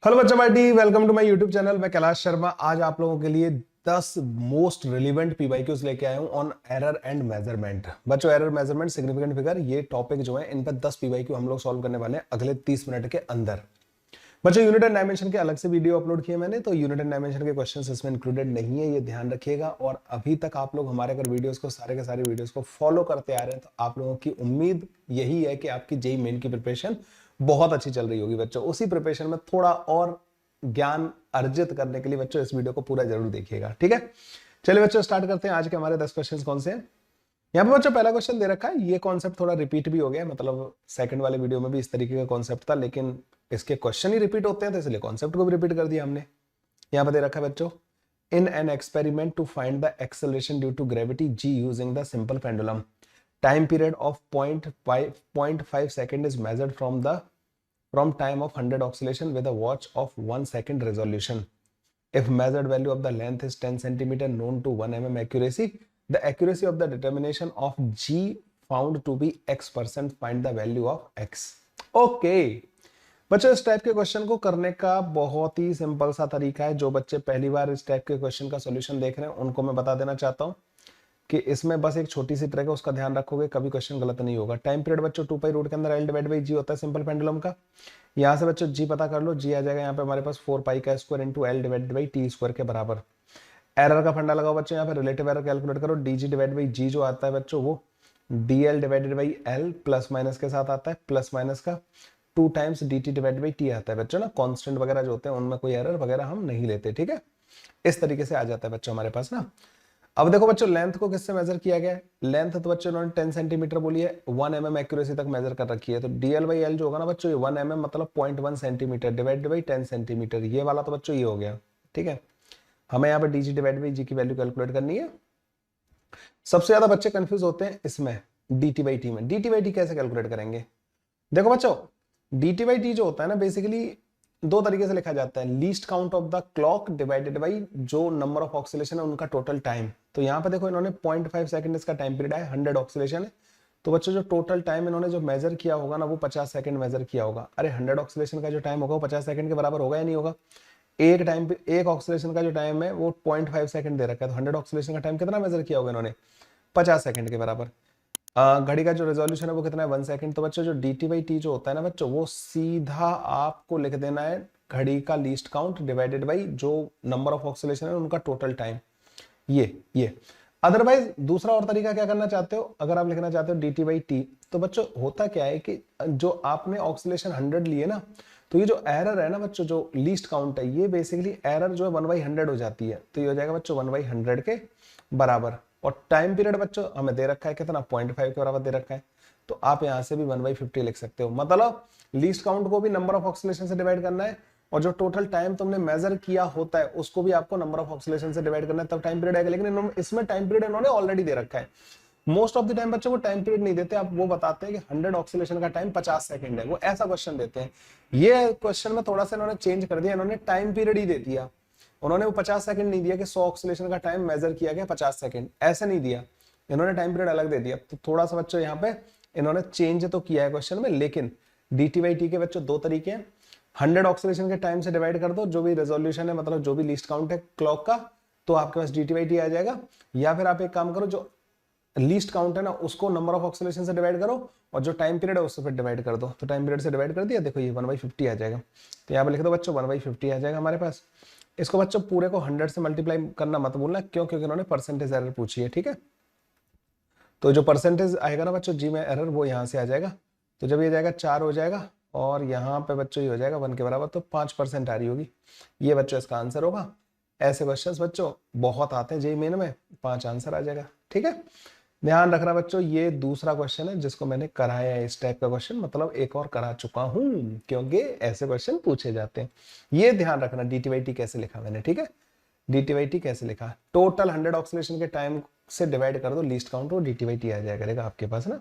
Hello बच्चा party, welcome to my YouTube channel. मैं कैलाश शर्मा आज आप लोगों के लिए 10 मोस्ट रिलेवेंट पीवाईक्यूज लेके आया हूं ऑन एरर एंड मेजरमेंट। बच्चों, एरर, मेजरमेंट, सिग्निफिकेंट फिगर, ये टॉपिक जो है इन पर 10 पीवाईक्यू हम लोग सॉल्व करने वाले हैं अगले 30 मिनट के अंदर। बच्चों, यूनिट एंड डायमेंशन के अलग से वीडियो अपलोड किए मैंने, तो यूनिट एंड डायमेंशन के क्वेश्चंस इसमें इंक्लूडेड नहीं है, ये ध्यान रखिएगा। और अभी तक आप लोग हमारे अगर वीडियोस को सारे के सारे वीडियोस को फॉलो करते आ रहे हैं तो आप लोगों की उम्मीद यही है कि आपकी जेईई मेन की प्रिपरेशन बहुत अच्छी चल रही होगी। बच्चों, उसी प्रिपरेशन में थोड़ा और ज्ञान अर्जित करने के लिए बच्चों इस वीडियो को पूरा जरूर देखिएगा, ठीक है। चलिए बच्चों, स्टार्ट करते हैं। आज के हमारे 10 क्वेश्चन कौन से हैं। यहाँ पे बच्चों पहला क्वेश्चन दे रखा है, ये कॉन्सेप्ट थोड़ा रिपीट भी हो गया, मतलब सेकंड वाले वीडियो में भी इस तरीके का कॉन्सेप्ट था, लेकिन इसके क्वेश्चन ही रिपीट होते हैं तो इसलिए कॉन्सेप्ट को भी रिपीट कर दिया हमने। यहाँ पे दे रखा है बच्चों, in an experiment to find the acceleration due to gravity g using the simple pendulum, time period of 0.5 second is measured from time of 100 oscillation with a watch of 1 second resolution. If measured value of the length is 10 centimeter known to 1 mm accuracy, the accuracy of the determination of G found to be X%, find the value of X. Okay. बच्चों, इस type के question को करने का बहुत ही simple सा तरीका है। जो बच्चे पहली बार इस टाइप के क्वेश्चन का सॉल्यूशन देख रहे हैं उनको मैं बता देना चाहता हूं कि इसमें बस एक छोटी सी ट्रिक है, उसका ध्यान रखोगे, कभी क्वेश्चन गलत नहीं होगा। टाइम पीरियड बच्चों 2 पाई रूट के अंदर L डिवाइड बाई G होता है सिंपल पेंडुलम का। यहाँ से बच्चों G पता कर लो, G आ जाएगा यहाँ पे हमारे पास 4 पाई का square into L divide by T square के बराबर। एरर का फंडा लगाओ बच्चों, यहाँ पे रिलेटिव एरर कैलकुलेट करो। DG डिवाइड बाई G जो आता है बच्चों वो DL divided by L plus minus के साथ आता है, प्लस माइनस का 2 times DT divide by T आता है बच्चों ना। कॉन्स्टेंट वगैरह जो होते हैं उनमें कोई एरर वगैरह हम नहीं लेते, ठीक है। इस तरीके से आ जाता है बच्चों हमारे पास ना। अब देखो बच्चों, लेंथ को किससे मेजर किया गया है। लेंथ तो बच्चों इन्होंने 10 सेंटीमीटर बोली है, 1 mm एक्यूरेसी तक मेजर कर रखी है, तो DL बाई L जो होगा ना बच्चों, ये 1 mm मतलब 0.1 सेंटीमीटर डिवाइड बाई 10 सेंटीमीटर, ये वाला तो बच्चों ये हो गया, ठीक है। हमें यहाँ पे DG डिवाइड बाई G की वैल्यू कैलकुलेट करनी है। सबसे ज्यादा बच्चे कंफ्यूज होते हैं इसमें DT बाई T में। DT बाई T कैसे कैलकुलेट करेंगे। देखो बच्चों, DT बाई T जो होता है ना, बेसिकली दो तरीके से लिखा जाता है। Least count of the clock divided by जो नंबर ऑफ ऑक्सीलेशन है उनका टोटल टाइम। तो यहाँ पे देखो इन्होंने 0.5 सेकंड इसका टाइम पीरियड है, 100 ऑक्सीलेशन है, तो बच्चों जो टोटल टाइम इन्होंने जो मेजर किया होगा ना वो 50 सेकंड मेजर किया होगा। अरे 100 ऑक्सीलेशन का जो टाइम होगा वो 50 सेकंड के बराबर होगा या नहीं होगा। एक टाइम पे एक ऑक्सीलेशन का जो टाइम है वो 0.5 सेकंड दे रखा है, तो 100 ऑक्सीलेशन का टाइम कितना मेजर किया होगा इन्होंने, 50 सेकंड के बराबर। घड़ी का जो रेजोल्यूशन है वो कितना है, 1 सेकंड। तो बच्चों जो DT बाई T जो होता है ना बच्चों, वो सीधा आपको लिख देना है घड़ी का लीस्ट काउंट डिवाइडेड बाई जो नंबर ऑफ ऑक्सीलेशन है उनका टोटल टाइम, ये। अदरवाइज दूसरा और तरीका क्या करना चाहते हो, अगर आप लिखना चाहते हो DT बाई T, तो बच्चों होता क्या है कि जो आपने ऑक्सीलेशन 100 लिए ना, तो ये जो एरर है ना बच्चों, जो लीस्ट काउंट है, ये बेसिकली एरर जो है 1/100 हो जाती है, तो ये हो जाएगा बच्चों 1/100 के बराबर। और टाइम पीरियड बच्चों हमें दे रखा है कितना, 0.5 के बराबर दे रखा है, तो आप यहां से भी 1/50 लिख सकते हो। मतलब लीस्ट काउंट को भी नंबर ऑफ ऑक्सीलेशन से डिवाइड करना है, और जो टोटल टाइम तुमने मेजर किया होता है उसको भी आपको नंबर ऑफ ऑक्सीलेशन से डिवाइड करना है, तब टाइम पीरियड आएगा। लेकिन इसमें टाइम पीरियड इन्होंने ऑलरेडी दे रखा है। मोस्ट ऑफ द टाइम बच्चों वो टाइम पीरियड नहीं देते, आप वो बताते हैं कि 100 ऑक्सीलेशन का टाइम 50 सेकंड है, वो ऐसा क्वेश्चन देते हैं। ये क्वेश्चन में थोड़ा सा इन्होंने चेंज कर दिया, इन्होंने टाइम पीरियड ही दे दिया। उन्होंने वो 50 सेकंड नहीं दिया कि 100 ऑक्सीलेशन का टाइम मेजर किया गया 50 सेकंड, ऐसा नहीं दिया, इन्होंने टाइम पीरियड अलग दे दिया। तो थोड़ा सा बच्चों यहाँ पे इन्होंने चेंज तो किया है क्वेश्चन में। लेकिन DT बाई T के बच्चों दो तरीके हैं, 100 ऑक्सीलेशन के टाइम से डिवाइड कर दो जो भी रेजोल्यूशन है, मतलब जो भी लीस्ट काउंट है क्लॉक का, तो आपके पास DT बाई T आ जाएगा। या फिर आप एक काम करो, जो लीस्ट काउंट है ना उसको नंबर ऑफ ऑक्सीलेशन से डिवाइड करो, और जो टाइम पीरियड है उससे फिर डिवाइड कर दो। तो टाइम पीरियड से डिवाइड कर दिया, देखो ये 1/50 आ जाएगा। तो यहाँ पे लिख दो बच्चों 1/50 आ जाएगा हमारे पास। इसको बच्चों पूरे को 100 से मल्टीप्लाई करना मत भूलना, क्यों, क्योंकि उन्होंने परसेंटेज एरर पूछी है, ठीक है। तो जो परसेंटेज आएगा ना बच्चों G में एरर, वो यहाँ से आ जाएगा। तो जब ये जाएगा 4 हो जाएगा, और यहाँ पे बच्चों ये हो जाएगा 1 के बराबर, तो 5% आ रही होगी। ये बच्चों इसका आंसर होगा। ऐसे क्वेश्चंस बच्चों बहुत आते हैं जेईई मेन में, 5 आंसर आ जाएगा, ठीक है। ध्यान रखना बच्चों, ये दूसरा क्वेश्चन है जिसको मैंने कराया है, इस टाइप का क्वेश्चन, मतलब एक और करा चुका हूं, क्योंकि ऐसे क्वेश्चन पूछे जाते हैं। ये ध्यान रखना DT बाई T कैसे लिखा मैंने, ठीक है। DT बाई T कैसे लिखा, टोटल 100 ऑक्सीलेशन के टाइम से डिवाइड कर दो लीस्ट काउंट, वो DT बाई T आ जाएगा करेगा आपके पास ना।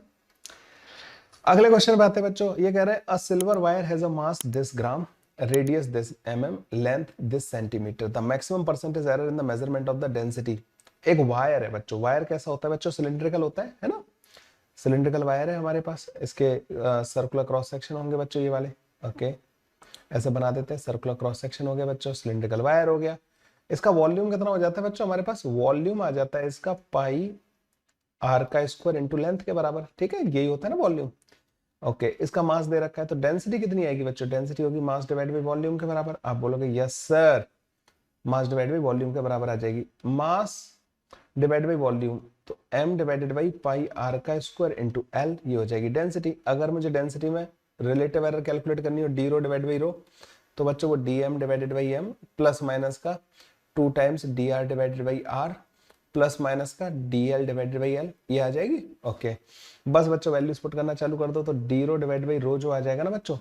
अगले क्वेश्चन पे आते हैं बच्चों। ये कह रहे हैं, अ silver wire has a mass this gram, radius this mm, length this centimetre, the maximum percentage error in the measurement of the density. एक वायर है बच्चों, वायर कैसा होता है बच्चों, सिलिंड्रिकल होता है ना। सिलिंड्रिकल वायर है हमारे पास, इसके सर्कुलर क्रॉस सेक्शन होंगे बच्चों ये वाले, ओके। ऐसे बना देते हैं, सर्कुलर क्रॉस सेक्शन हो गया बच्चों, सिलिंड्रिकल वायर हो गया। इसका वॉल्यूम कितना हो जाता है बच्चों, हमारे पास वॉल्यूम आ जाता है इसका पाई आर का स्क्वायर इंटू लेंथ के बराबर, ठीक है, यही होता है ना वॉल्यूम। ओके, इसका मास दे रखा है, तो डेंसिटी कितनी आएगी बच्चों, डेंसिटी होगी मास डिवाइड बाई वॉल्यूम के बराबर। आप बोलोगे yes sir, mass divide by volume के बराबर आ जाएगी, मास डिवाइड बाई वॉल्यूम, तो m divided by pi are का स्क्वायर इंटू एल, ये हो जाएगी डेंसिटी। अगर मुझे डेंसिटी में रिलेटिव एरर कैलकुलेट करनी हो, D rho divide by rho, तो बच्चों वो D M divided by M plus minus का 2 times D R divided by R plus minus का D L divided by L, ये आ जाएगी। ओके, बस बच्चों वैल्यूज पुट करना चालू कर दो, तो d rho divide by rho जो आ जाएगा ना बच्चों,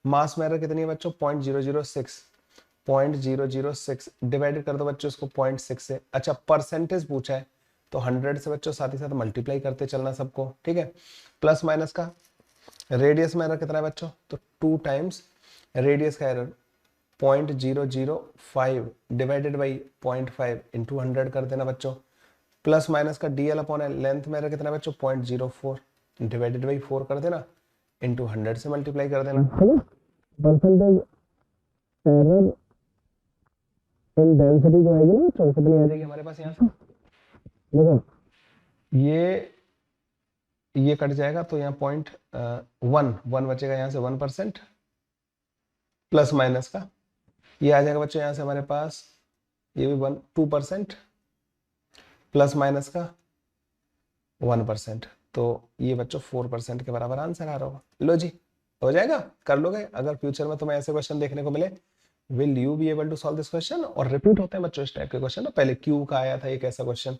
मास में एरर कितनी है बच्चों 0.006 डिवाइड कर दो बच्चों इसको 0.6 से। अच्छा, परसेंटेज पूछा है तो 100 से बच्चों साथ ही साथ मल्टीप्लाई करते चलना सबको, ठीक है। प्लस माइनस का रेडियस में एरर कितना है बच्चों, तो 2 टाइम्स रेडियस का एरर 0.005 डिवाइडेड बाई 0.5 इंटू 100 कर देना बच्चों, प्लस माइनस का डीएल अपॉन एल, लेंथ में एरर कितना है बच्चों 0.04 डिवाइडेड बाई 4 कर देना इंटू 100 से मल्टीप्लाई कर देना। परसेंटेज एरर इन डेंसिटी जो आएगी ना बच्चों, कितनी आ जाएगी हमारे पास यहाँ से, देखो ये कट जाएगा तो यहाँ 0.1 बचेगा, यहाँ से 1% प्लस माइनस का ये आ जाएगा बच्चों यहाँ से हमारे पास, ये भी 2% प्लस माइनस का 1%, तो ये बच्चों 4% के बराबर आंसर आ रहा होगा। लो जी, हो जाएगा, कर लोगे। अगर फ्यूचर में तुम्हें ऐसे क्वेश्चन देखने को मिले, will you be able to solve this question. और रिपीट होते हैं बच्चों इस टाइप के क्वेश्चन ना, पहले क्यूब का आया था एक ऐसा क्वेश्चन,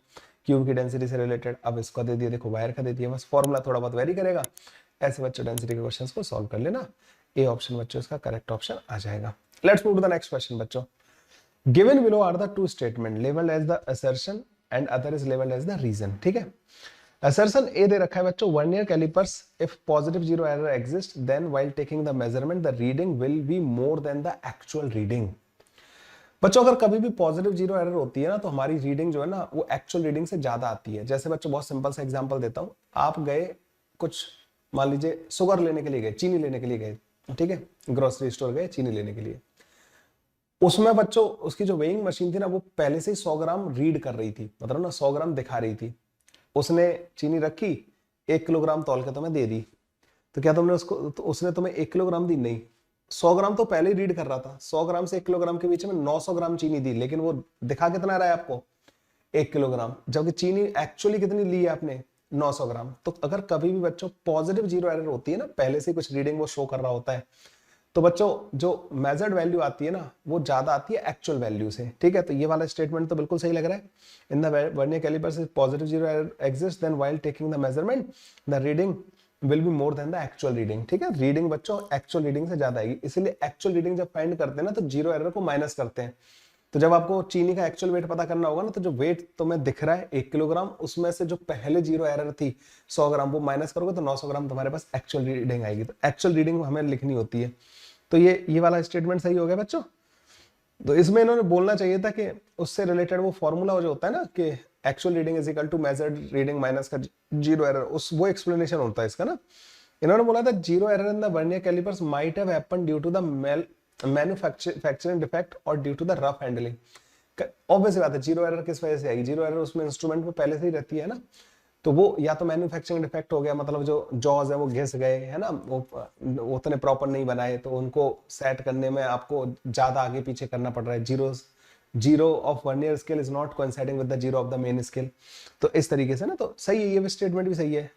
क्यूब की डेंसिटी से रिलेटेड, अब इसका दे दिया, देखो वायर का दे दिया, बस फॉर्मूला थोड़ा बहुत वेरी करेगा। ऐसे बच्चों डेंसिटी के क्वेश्चंस को सॉल्व कर लेना, ए ऑप्शन बच्चों इसका करेक्ट ऑप्शन आ जाएगा। Let's move to the next question बच्चों। Given below are the two statement, labelled as the assertion and other is labelled as the reason, ठीक है। असर्शन ए दे रखा है बच्चों, vernier callipers if positive zero error exist then while taking the measurement the reading will be more than the actual reading. बच्चों अगर कभी भी पॉजिटिव जीरो एरर होती है ना, तो हमारी रीडिंग जो है ना वो एक्चुअल रीडिंग से ज्यादा आती है। जैसे बच्चों बहुत सिंपल सा एग्जांपल देता हूं, आप गए कुछ, मान लीजिए शुगर लेने के लिए गए, चीनी लेने के लिए गए, ठीक है, ग्रोसरी स्टोर गए चीनी लेने के लिए, उसमें बच्चों उसकी जो वेइंग मशीन थी ना वो पहले से ही 100 ग्राम रीड कर रही थी, मतलब ना 100 ग्राम दिखा रही थी। उसने चीनी रखी, 1 किलोग्राम तौल के तुम्हें दे दी, तो क्या तुमने उसको, तो उसने तुम्हें 1 किलोग्राम दी? नहीं, 100 ग्राम तो पहले ही रीड कर रहा था, 100 ग्राम से 1 किलोग्राम के बीच में 900 ग्राम चीनी दी, लेकिन वो दिखा कितना रहा है आपको 1 किलोग्राम, जबकि चीनी एक्चुअली कितनी ली है आपने 900 ग्राम। तो अगर कभी भी बच्चों पॉजिटिव जीरो एरर होती है ना, पहले से कुछ रीडिंग वो शो कर रहा होता है, तो बच्चों जो मेजर्ड वैल्यू आती है ना वो ज्यादा आती है एक्चुअल वैल्यू से, ठीक है। तो ये वाला स्टेटमेंट तो बिल्कुल सही लग रहा है। In the vernier callipers if positive zero error exist then while taking the measurement the reading will be more than the actual reading, ठीक है। रीडिंग बच्चों एक्चुअल रीडिंग से ज्यादा आएगी, इसलिए एक्चुअल रीडिंग जब फाइंड करते हैं ना तो जीरो एरर को माइनस करते हैं। तो जब आपको चीनी का एक्चुअल वेट पता करना होगा ना, तो जो वेट तुम्हें दिख रहा है 1 किलोग्राम, उसमें से जो पहले जीरो एरर थी 100 ग्राम वो माइनस करोगे तो 900 ग्राम तुम्हारे पास एक्चुअल रीडिंग आएगी। तो एक्चुअल रीडिंग हमें लिखनी होती है। तो ये वाला स्टेटमेंट सही हो गया बच्चों। तो इसमें इन्होंने बोलना चाहिए था कि उससे रिलेटेड वो फॉर्मूला जो होता है ना कि actual reading is equal to measured reading minus का जीरो एरर, उस वो एक्सप्लेनेशन होता है इसका ना। इन्होंने बोला था zero error in the vernier callipers might have happened due to the manufacturing defect और due to the rough handling. Obvious बात है, जीरो एरर किस वजह से आएगी, जीरो एरर उसमें इंस्ट्रूमेंट में पहले से ही रहती है ना, तो वो या तो मैन्युफैक्चरिंग डिफेक्ट हो गया, मतलब जो जॉज है वो घिस गए है ना, वो उतने प्रॉपर नहीं बनाए, तो उनको सेट करने में आपको ज्यादा आगे पीछे करना पड़ रहा है। Zero of vernier scale is not coinciding with the zero of the main scale. तो इस तरीके से ना, तो सही है, ये भी स्टेटमेंट भी सही है।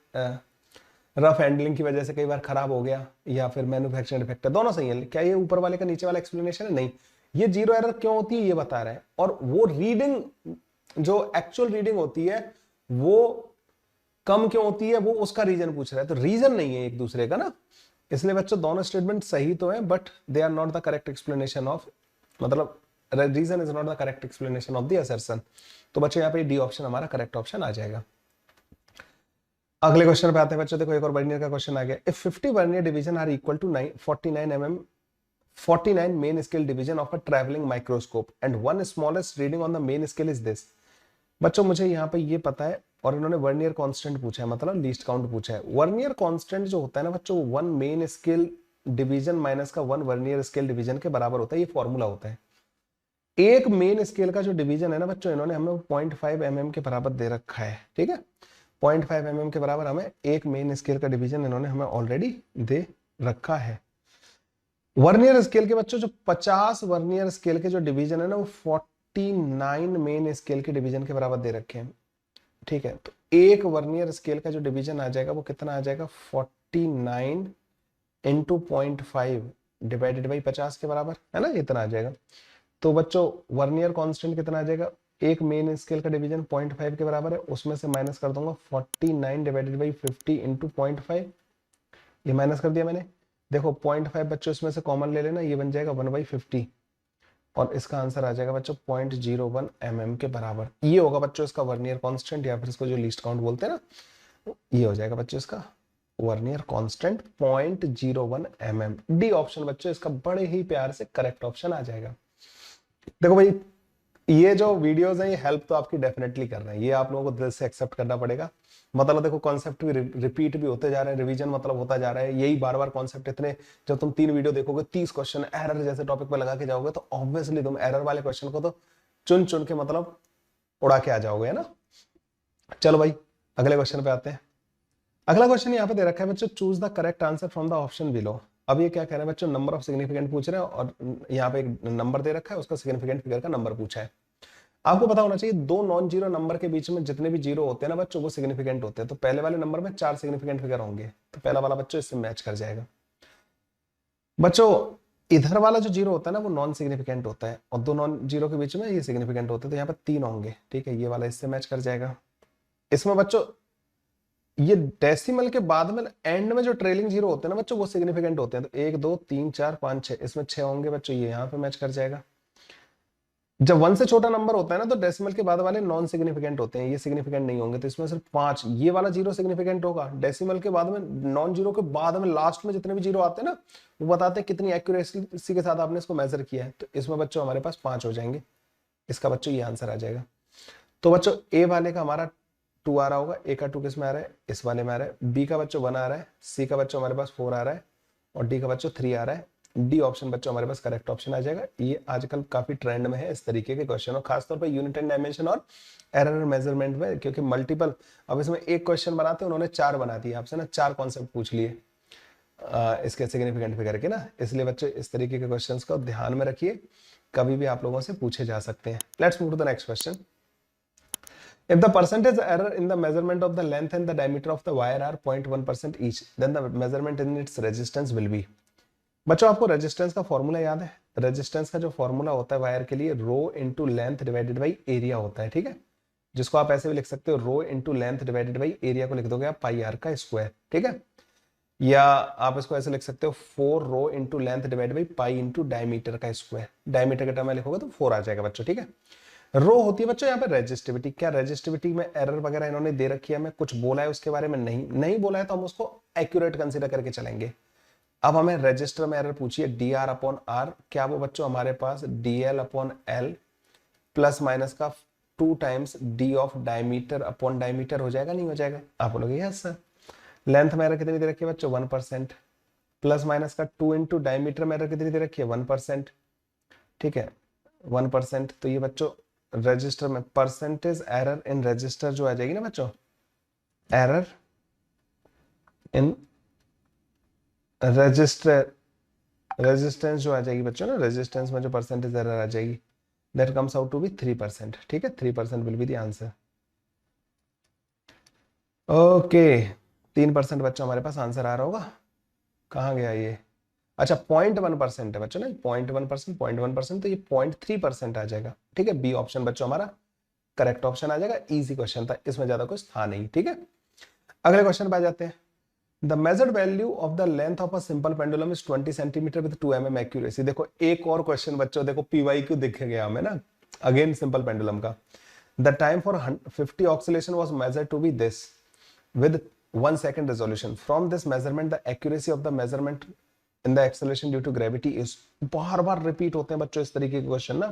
रफ हैंडलिंग की वजह से कई बार खराब हो गया या फिर मैन्युफैक्चरिंग डिफेक्ट है, दोनों सही है। क्या ये ऊपर वाले का नीचे वाला एक्सप्लेनेशन है? नहीं, ये जीरो एरर क्यों होती है ये बता रहे हैं, और वो रीडिंग जो एक्चुअल रीडिंग होती है वो कम क्यों होती है वो उसका रीजन पूछ रहा है। तो रीजन नहीं है एक दूसरे का ना, इसलिए बच्चों दोनों स्टेटमेंट सही तो है but they are not the correct explanation of, मतलब reason is not the correct explanation of the assertion. तो बच्चों यहाँ पे डी ऑप्शन हमारा करेक्ट ऑप्शन आ जाएगा। अगले क्वेश्चन पे आते हैं बच्चों, देखो एक और वर्नियर का क्वेश्चन आ गया। If 50 vernier division are equal to 49 main scale division of a travelling microscope and one smallest reading on the main scale is this. बच्चों मुझे यहाँ पे ये पता है, और इन्होंने वर्नियर कांस्टेंट पूछा है, मतलब लीस्ट काउंट पूछा है। वर्नियर कांस्टेंट जो होता है ना बच्चों, one main scale division minus का 1 वर्नियर स्केल डिवीजन के बराबर होता है, ये फॉर्मूला होता है। एक मेन स्केल का जो डिवीजन है ना बच्चों, इन्होंने हमें 0.5 mm के बराबर दे रखा है, ठीक है। 0.5 mm के बराबर हमें एक मेन स्केल का डिवीजन इन्होंने हमें ऑलरेडी दे रखा है। वर्नियर स्केल के बच्चों जो 50 वर्नियर स्केल के जो डिवीजन है ना, वो 49 मेन स्केल के डिवीजन के बराबर दे रखे हैं, ठीक है। तो एक वर्नियर स्केल का जो डिवीजन आ जाएगा वो कितना आ जाएगा, 49 इंटू 0.5 डिवाइडेड बाई 50 के बराबर है ना, इतना आ जाएगा। तो बच्चों वर्नियर कांस्टेंट कितना आ जाएगा, एक मेन स्केल का डिवीजन 0.5 के बराबर है, उसमें से माइनस कर दूंगा 49 डिवाइडेड बाई 50 इंटू 0.5, ये माइनस कर दिया मैंने। देखो 0.5 बच्चों इसमें से कॉमन ले लेना, ये बन जाएगा 1/50 और इसका आंसर आ जाएगा बच्चों 0.01 mm के बराबर। ये होगा बच्चों इसका वर्नियर कांस्टेंट, या फिर इसको जो लीस्ट काउंट बोलते हैं ना, ये हो जाएगा बच्चों इसका vernier constant 0.01 mm। D option बच्चों इसका बड़े ही प्यार से करेक्ट ऑप्शन आ जाएगा। देखो भाई, ये जो वीडियोस हैं ये हेल्प तो आपकी डेफिनेटली कर रहे हैं, ये आप लोगों को दिल से एक्सेप्ट करना पड़ेगा। मतलब देखो कॉन्सेप्ट भी रिपीट भी होते जा रहे हैं, रिवीजन मतलब होता जा रहा है, यही बार बार कॉन्सेप्ट इतने, जब तुम 3 वीडियो देखोगे 30 क्वेश्चन एरर जैसे टॉपिक पे लगा के जाओगे तो ऑब्वियसली तुम एरर वाले क्वेश्चन को तो चुन चुन के मतलब उड़ा के आ जाओगे, है ना। चलो भाई अगले क्वेश्चन पे आते हैं। अगला क्वेश्चन यहाँ पे दे रखा है बच्चों, choose the correct answer from the option below. अब ये क्या कह रहे हैं बच्चों, नंबर ऑफ सिग्निफिकेंट पूछ रहे हैं और यहाँ पे एक नंबर दे रखा है, उसका सिग्निफिकेंट फिगर का नंबर पूछा है। आपको पता होना चाहिए दो नॉन जीरो नंबर के बीच में जितने भी जीरो होते हैं ना बच्चों, वो सिग्निफिकेंट होते हैं। तो पहले वाले नंबर में 4 सिग्निफिकेंट फिगर होंगे, तो पहला वाला बच्चों इससे मैच कर जाएगा। बच्चों इधर वाला जो जीरो होता है ना वो नॉन सिग्निफिकेंट होता है, और दो नॉन जीरो के बीच में ये सिग्निफिकेंट होते हैं, तो यहाँ पर 3 होंगे, ठीक है। ये वाला इससे मैच कर जाएगा। इसमें बच्चों ये डेसिमल के बाद में एंड में जो ट्रेलिंग जीरो होते हैं ना बच्चों, वो सिग्निफिकेंट होते हैं। तो 1 2 3 4 5 6, इसमें 6 होंगे बच्चों, ये यहाँ पे मैच कर जाएगा। जब 1 से छोटा नंबर होता है ना तो डेसिमल के बाद वाले नॉन सिग्निफिकेंट होते हैं, ये सिग्निफिकेंट नहीं होंगे, तो इसमें सिर्फ 5, ये वाला जीरो सिग्निफिकेंट होगा। डेसिमल के बाद में नॉन जीरो के बाद में लास्ट में जितने भी जीरो आते हैं ना, वो बताते हैं कितनी एक्यूरेसी के साथ आपने इसको मेजर किया है। तो इसमें बच्चों हमारे पास 5 हो जाएंगे, इसका बच्चों ये आंसर आ जाएगा। तो बच्चों ए वाले का हमारा 2 आ रहा होगा, ए का 2 किस में आ रहा है, इस वाले में आ रहा है। बी का बच्चों 1 आ रहा है, सी का बच्चों हमारे पास 4 आ रहा है, और डी का बच्चों 3 आ रहा है। डी ऑप्शन बच्चों हमारे पास करेक्ट ऑप्शन आ जाएगा। ये आजकल काफी ट्रेंड में है इस तरीके के क्वेश्चन, और खासतौर पर यूनिट एंड डायमेंशन और एरर मेजरमेंट में, क्योंकि मल्टीपल, अब इसमें एक क्वेश्चन बनाते हैं, उन्होंने 4 बना दिए आपसे ना, 4 कॉन्सेप्ट पूछ लिए इसके सिग्निफिकेंट फिगर के ना। इसलिए बच्चों इस तरीके के क्वेश्चंस को ध्यान में रखिए, कभी भी आप लोगों से पूछे जा सकते हैं। Let's move to the next question. If the percentage error in the measurement of the length and the diameter of the wire are 0.1% each, then the measurement in its resistance will be। बच्चों आपको resistance का formula याद है? Resistance का जो formula होता है wire के लिए, rho into length divided by area होता है, ठीक है। जिसको आप ऐसे भी लिख सकते हो, rho into length divided by area को लिख दोगे आप पाई आर का स्क्वायर, ठीक है। या आप इसको ऐसे लिख सकते हो 4 rho into length divided by pi into diameter का स्क्वायर। डायमीटर के टर्म में लिखोगे तो 4 आ जाएगा बच्चों, ठीक है। रो होती है बच्चों यहाँ पे रेजिस्टिविटी। क्या रेजिस्टिविटी में एरर वगैरह इन्होंने दे रखी है, हमें कुछ बोला है उसके बारे में? नहीं बोला है, तो हम उसको एक्यूरेट कंसीडर करके चलेंगे। अब हमें रजिस्टर में एरर पूछिए डी आर अपॉन आर, क्या वो बच्चों हमारे पास D L upon L plus minus का 2 times D of diameter upon diameter हो जाएगा? नहीं हो जाएगा? आप बोलोगे यस सर। लेंथ में एरर कितनी दे रखी है बच्चों? 1%, प्लस माइनस का 2 इंटू डायमीटर में एरर कितनी दे रखी है? 1%, ठीक है 1%। तो ये बच्चों रजिस्टर में परसेंटेज एरर इन रजिस्टर जो आ जाएगी ना बच्चों, एरर इन रजिस्टर, रेजिस्टेंस जो आ जाएगी बच्चों ना, रेजिस्टेंस में जो परसेंटेज एरर आ जाएगी, that comes out to be 3%, ठीक है। 3% will be the answer. Okay 3% बच्चों हमारे पास आंसर आ रहा होगा। कहाँ गया ये? अच्छा 0.1% है बच्चों ना, 0.1%, तो ये 0.3% आ जाएगा, ठीक है। बी ऑप्शन बच्चों हमारा करेक्ट ऑप्शन आ जाएगा। इजी क्वेश्चन था, इसमें ज्यादा कुछ था नहीं, ठीक है। अगले क्वेश्चन पे आ जाते हैं। The measured value of the length of a simple pendulum is 20 centimeter with 2 mm accuracy। देखो एक और क्वेश्चन बच्चों, देखो PYQ दिख गया हमें ना, अगेन सिंपल पेंडुलम का। The time for 50 oscillation was measured to be this with 1 second resolution. From this measurement, the accuracy of the measurement in the acceleration due to gravity is। Bar bar repeat होते हैं बच्चों इस तरीके के question ना,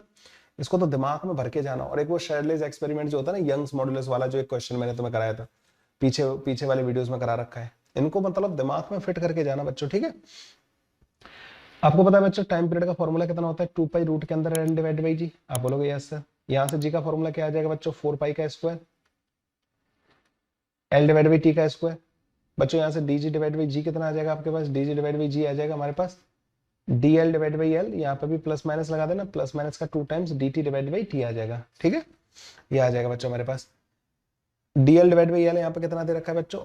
इसको तो दिमाग में भर के जाना। और एक वो शेरलेज एक्सपेरिमेंट जो होता है ना, यंग्स मॉडुलस वाला, जो एक क्वेश्चन मैंने तुम्हें कराया था, पीछे वाले वीडियोस में करा रखा है, इनको मतलब दिमाग में फिट करके जाना बच्चों, ठीक है। आपको पता है बच्चों टाइम पीरियड का फॉर्मूला कितना होता है, 2 पाई रूट के अंदर एल डिवाइड बाई जी। आप बोलोगे यस सर। यहाँ से जी का फॉर्मूला क्या आ जाएगा बच्चों, 4 पाई का square L divide by T का स्क्वायर। बच्चों यहाँ से D G divide by G कितना आ जाएगा आपके पास, D G divide by G आ जाएगा हमारे पास D L divide by L, यहाँ पे भी प्लस माइनस लगा देना, प्लस माइनस का 2 times D T divide by T आ जाएगा। ठीक है, ये आ जाएगा बच्चों हमारे पास D L divide by L. यहाँ पे कितना दे रखा है बच्चों,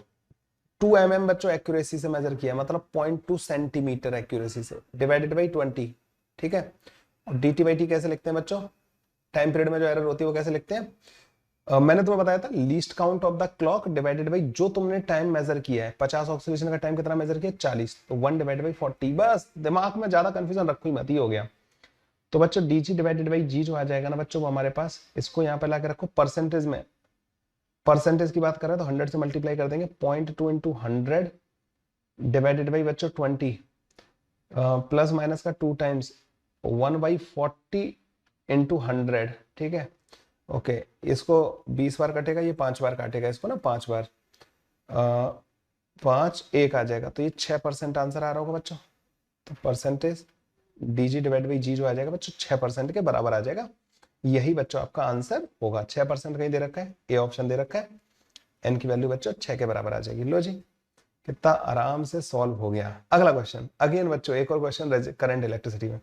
2 mm बच्चों एक्यूरेसी से मेजर किया, मतलब 0.2 सेंटीमीटर एक्यूरेसी से, डिवाइडेड बाई 20। ठीक है, और डी टी बाई टी कैसे लिखते हैं बच्चों, टाइम पीरियड में जो एरर होती है वो कैसे लिखते हैं, मैंने तुम्हें बताया था least count of the clock divided by जो तुमने टाइम मेजर किया है, 50 ऑक्सीलेशन का टाइम कितना मेजर किया, 40, तो 1 डिवाइडेड बाई 40। बस दिमाग में ज्यादा कंफ्यूजन रखो ही मत, ही हो गया। तो बच्चों D G divided by G जो आ जाएगा ना बच्चों, वो हमारे पास, इसको यहाँ पे लाके रखो परसेंटेज में, परसेंटेज की बात कर रहे हैं तो 100 से मल्टीप्लाई कर देंगे, 0.2 इंटू 100 डिवाइडेड बाई बच्चों 20, प्लस माइनस का 2 टाइम्स 1/40 इंटू 100। ठीक है, ओके, इसको 20 बार कटेगा, ये 5 बार काटेगा इसको ना, 5 बार, 5 1 आ जाएगा, तो ये 6% आंसर आ रहा होगा बच्चों। तो percentage D G divide by G जो आ जाएगा बच्चों 6% के बराबर आ जाएगा। यही बच्चों आपका आंसर होगा। 6% कहीं दे रखा है, ए ऑप्शन दे रखा है, एन की वैल्यू बच्चों 6 के बराबर आ जाएगी। लो जी, कितना आराम से सॉल्व हो गया। अगला क्वेश्चन, अगेन बच्चों एक और क्वेश्चन करंट इलेक्ट्रिसिटी में।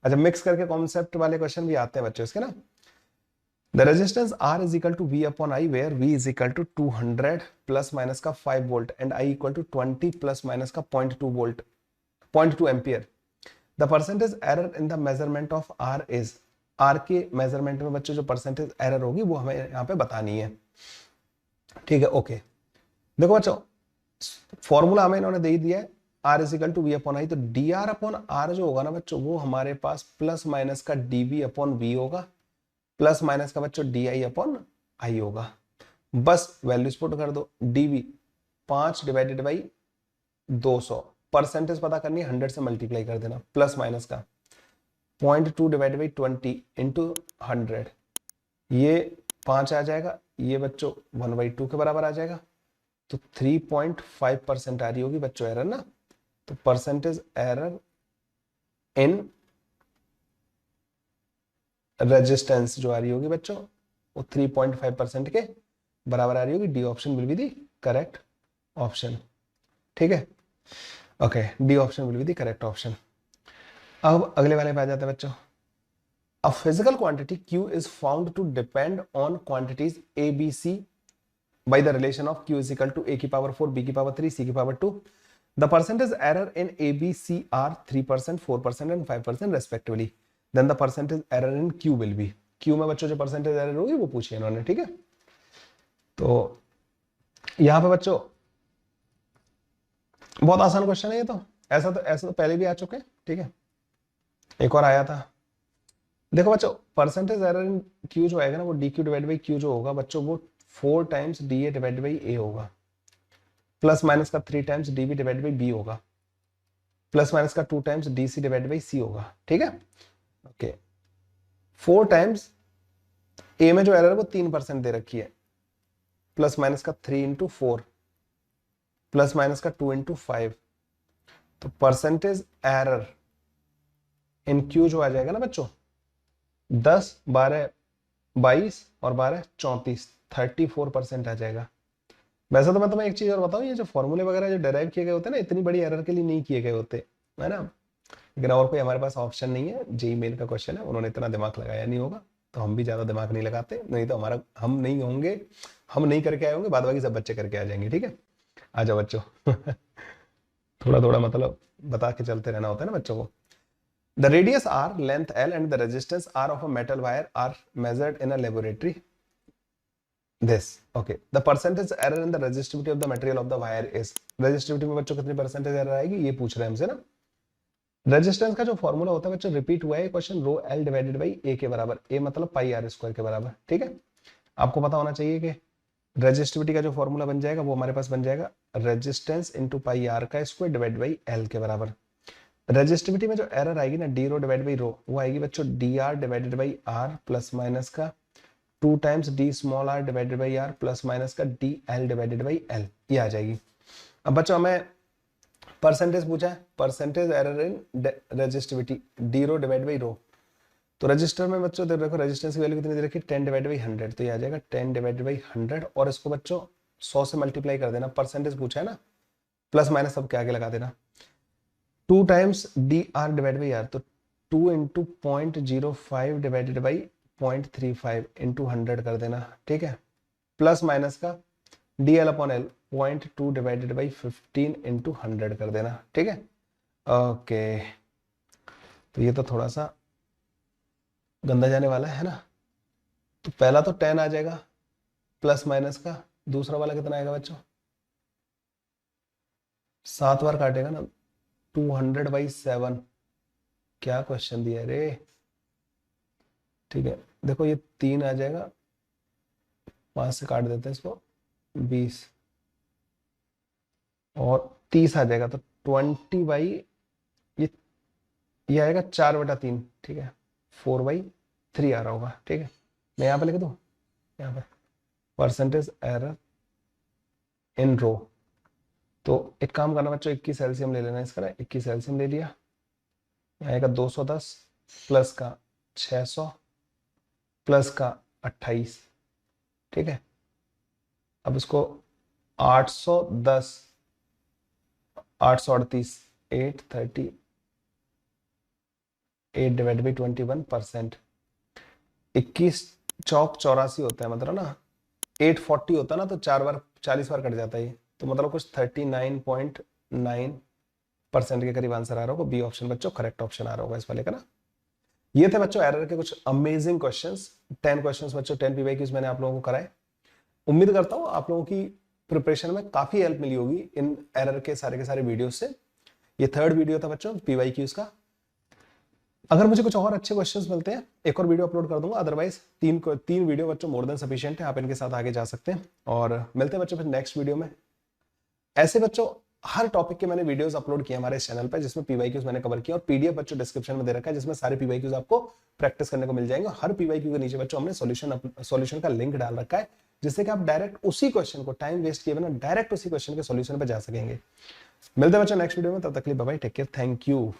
अच्छा, मिक्स करके कॉन्सेप्ट वाले क्वेश्चन भी आते हैं बच्चों इसके ना। The resistance R is equal to V upon I, where V is equal to 200 plus minus का 5 volt and I equal to 20 plus minus का 0.2 volt, 0.2 ampere. The percentage error in the measurement of R is, R के measurement में बच्चों जो percentage error होगी वो हमें यहाँ पे बतानी है। ठीक है, ओके, देखो बच्चों फॉर्मूला हमें इन्होंने दे ही दिया है, R is equal to V upon I, तो dr अपॉन R जो होगा ना बच्चों, वो हमारे पास प्लस माइनस का dV अपॉन V होगा, प्लस माइनस का बच्चों डी आई अपॉन आई होगा। बस वैल्यूज पुट कर दो, डीवी 5 डिवाइडेड बाई 200, परसेंटेज पता करनी है 100 से मल्टीप्लाई कर देना, प्लस माइनस का 0.2 डिवाइडेड बाई 20 इंटू 100, ये 5 आ जाएगा, ये बच्चों 1/2 के बराबर आ जाएगा, तो 3.5% आ रही होगी बच्चों एरर ना। तो परसेंटेज एरर इन रेजिस्टेंस जो आ रही होगी बच्चों वो 3.5% के बराबर आ रही होगी। D option will be the correct option. ठीक है, okay, D option will be the correct option. अब अगले वाले पे आ जाते हैं बच्चों। A physical quantity Q is found to depend on quantities A, B, C by the relation of Q is equal to A की पावर 4, B की power 3, C की power 2. The percentage error in A, B, C are 3%, 4% and 5% respectively. Then the percentage error in Q will be, Q में बच्चों जो percentage error होगी वो पूछी है इन्होंने। ठीक है, तो यहां पे बच्चों बहुत आसान क्वेश्चन है ये तो, ऐसा तो पहले भी आ चुके हैं। ठीक है, एक और आया था, देखो बच्चों परसेंटेज एरर इन Q जो आएगा ना, वो D Q divide by Q जो होगा बच्चों, वो 4 times D A divide by A होगा, प्लस माइनस का 3 times D B divide by B होगा, प्लस माइनस का 2 times D C divide by C होगा। ठीक है, ओके, 4 टाइम्स ए में जो एरर है वो 3% दे रखी है, प्लस माइनस का 3 इंटू 4, प्लस माइनस का 2 इंटू 5, तो परसेंटेज एरर इन क्यू जो आ जाएगा ना बच्चों 10, 12, 22 और 12, 34, 34% आ जाएगा। वैसे तो मैं तुम्हें एक चीज और बताऊं, ये जो फॉर्मूले वगैरह जो डेराइव किए गए होते हैं ना, इतनी बड़ी एरर के लिए नहीं किए गए होते, है ना। लेकिन और कोई हमारे पास ऑप्शन नहीं है, जेई मेन का क्वेश्चन है, उन्होंने इतना दिमाग लगाया नहीं होगा, तो हम भी ज्यादा दिमाग नहीं लगाते, नहीं तो हमारा, हम नहीं होंगे, हम नहीं करके आए होंगे, बाद बाकी सब बच्चे करके आ जाएंगे। ठीक है, आ जाओ बच्चों थोड़ा थोड़ा मतलब बता के चलते रहना होता है ना बच्चों को। The radius r, length l and the resistance r of a metal wire are measured in a laboratory. This, okay. The percentage error in the resistivity of the material of the wire is, resistivity में बच्चों कितनी percentage error आएगी ये पूछ रहे हैं हमसे ना। रेजिस्टेंस का जो फॉर्मूला होता है बच्चों, रिपीट हुआ है question, rho L divided by A के बराबर, ए मतलब पाई आर स्क्वायर के बराबर। ठीक है, आपको पता होना चाहिए कि रेजिस्टिविटी का जो फॉर्मूला बन जाएगा वो हमारे पास बन जाएगा रेजिस्टेंस इंटू पाई आर का स्क्वायर डिवाइड बाई एल के बराबर। रेजिस्टिविटी में जो एरर आएगी ना, D rho divide by rho, वो आएगी बच्चों D R divided by R plus minus का 2 times D small R divided by R plus minus का D L divided by L, ये आ जाएगी। अब बच्चों हमें परसेंटेज पूछा है, percentage error in resistivity, D rho divide by rho. तो रजिस्टर में बच्चों देखो रेजिस्टेंस की वैल्यू कितनी दे रखी है, 10 डिवाइड बाई 100, तो ये आ जाएगा 10 डिवाइड बाई 100 और इसको बच्चों 100 से मल्टीप्लाई कर देना, परसेंटेज पूछा है ना, प्लस माइनस सब के आगे लगा देना। 2 times D r divide by r, तो 2 इंटू 0.05 डिवाइडेड बाई 0.35 इंटू 100 कर देना, ठीक है, प्लस माइनस का D L upon L 0.2 divided by 15 into 100 कर देना, ठीक है। ओके, तो ये तो थोड़ा सा गंदा जाने वाला है ना। तो पहला तो 10 आ जाएगा प्लस माइनस का, दूसरा वाला कितना आएगा बच्चों, 7 बार काटेगा ना, 200/7। क्या क्वेश्चन दिया रे, ठीक है। देखो ये 3 आ जाएगा, 5 से काट देते हैं इसको, 20 और 30 आ जाएगा, तो 20 ये आएगा 4/3, ठीक है, 4/3 आ रहा होगा, ठीक है। मैं यहाँ पे लिख दूँ, यहाँ पे परसेंटेज एरर इन रो। तो एक काम करना बच्चों, 21 एलसीएम ले लेना इसका ना, 21 एलसीएम ले लिया, यहाँ आएगा 210 प्लस का 600 प्लस का 28, ठीक है। अब इसको 810 838 830 8 डिवाइड बाई 21%, 21 चौक 84 होता है, मतलब ना 840 होता है ना, तो 4 बार 40 बार कट जाता है, तो मतलब कुछ 39.9% के करीब आंसर आ रहा होगा। बी ऑप्शन बच्चों करेक्ट ऑप्शन आ रहा होगा इस वाले का ना। ये थे बच्चों एरर के कुछ अमेजिंग क्वेश्चंस, 10 क्वेश्चंस बच्चों, 10 पीवाईक्यूज मैंने आप लोगों को कराए। उम्मीद करता हूँ आप लोगों की प्रिपरेशन में काफी हेल्प मिली होगी इन एरर के सारे वीडियो से। ये 3rd वीडियो था बच्चों पीवाईक्यूज का। अगर मुझे कुछ और अच्छे क्वेश्चंस मिलते हैं एक और वीडियो अपलोड कर दूंगा, अदरवाइज 3 वीडियो बच्चों मोर देन सफिशिएंट है, आप इनके साथ आगे जा सकते हैं। और मिलते हैं बच्चों फिर नेक्स्ट वीडियो में। ऐसे बच्चों हर टॉपिक के मैंने वीडियोस अपलोड किए हमारे चैनल पर, जिसमें पीवाईक्यूज मैंने कवर किया, और पीडीएफ बच्चों डिस्क्रिप्शन में दे रखा है, जिसमें सारे पीवाईक्यूज आपको प्रैक्टिस करने को मिल जाएंगे। हर पीवाईक्यू के नीचे बच्चों हमने सॉल्यूशन का लिंक डाल रखा है, जिससे कि आप डायरेक्ट उसी क्वेश्चन को टाइम वेस्ट किए बिना डायरेक्ट उसी क्वेश्चन के सॉल्यूशन पे जा सकेंगे। मिलते हैं बच्चों नेक्स्ट वीडियो में, तब तक के लिए bye bye, take care, thank you.